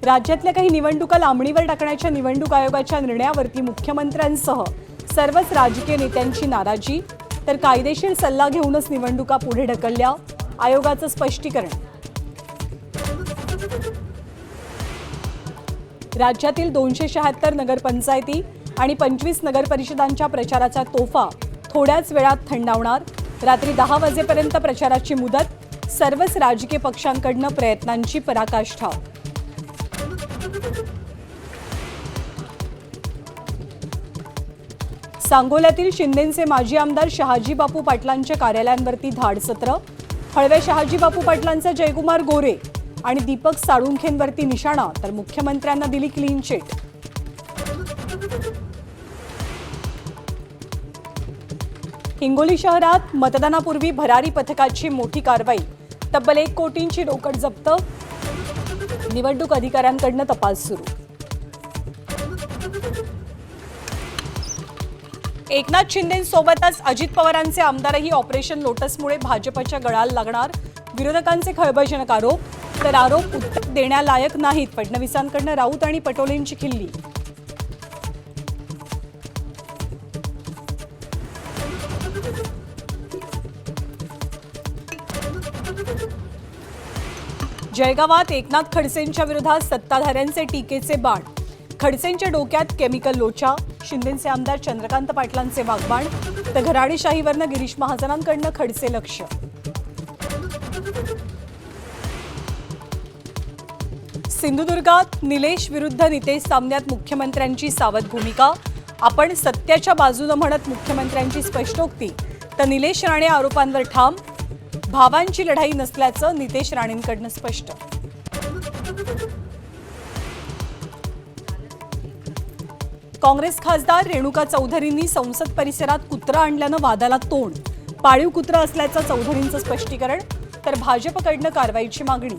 राज्यातल्या काही निवडणुका लांबणीवर टाकण्याच्या निवडणूक आयोगाच्या निर्णयावरती मुख्यमंत्र्यांसह सर्वच राजकीय नेत्यांची नाराजी, तर कायदेशीर सल्ला घेऊनच निवडणुका पुढे ढकलल्या, आयोगाचं स्पष्टीकरण। राज्यातील 276 नगरपंचायती आणि 25 नगरपरिषदांच्या प्रचाराचा तोफा थोड्याच वेळात थंडावणार। रात्री 10 वाजेपर्यंत प्रचाराची मुदत, सर्वच राजकीय पक्षांकडून प्रयत्नांची पराकाष्ठा। सांगोल्यातील शिंदेंचे माजी आमदार शहाजी बापू पाटलांच्या कार्यालयांवरती धाडसत्र, हळवे शहाजी बापू पाटलांचे जयकुमार गोरे आणि दीपक साळुंखेंवरती निशाणा, तर मुख्यमंत्र्यांना दिली क्लीन चिट। हिंगोली शहरात मतदानापूर्वी भरारी पथकाची मोठी कारवाई, तब्बल 1 कोटींची रोकड जप्त, निवडणूक अधिकाऱ्यांकडून तपास सुरू। एकनाथ शिंदेंसोबतच अजित पवारांचे आमदारही ऑपरेशन लोटसमुळे भाजपच्या गळाला लागणार, विरोधकांचे खळबळजनक आरोप, तर आरोप उत्तर देण्यालायक नाहीत, फडणवीसांकडून राऊत आणि पटोलेंची खिल्ली। जळगावात एकनाथ खडसेंच्या विरोधात सत्ताधाऱ्यांचे टीकेचे बाण, खडसेंच्या डोक्यात केमिकल लोचा, शिंदेचे आमदार चंद्रकांत पाटलांचे वागबाण, तर घराणेशाहीवरनं गिरीश महाजनांकडून खडसे लक्ष। सिंधुदुर्गात निलेश विरुद्ध नितेश सामन्यात मुख्यमंत्र्यांची सावध भूमिका, आपण सत्याच्या बाजूने म्हणत मुख्यमंत्र्यांची स्पष्टोक्ती, तर निलेश राणे आरोपांवर ठाम, भावांची लढाई नसल्याचं नितेश राणेंकडून स्पष्ट। काँग्रेस खासदार रेणुका चौधरींनी संसद परिसरात कुत्रा आणल्यानं वादाला तोंड, पाळीव कुत्रा असल्याचं चौधरींचं स्पष्टीकरण, तर भाजपकडून कारवाईची मागणी।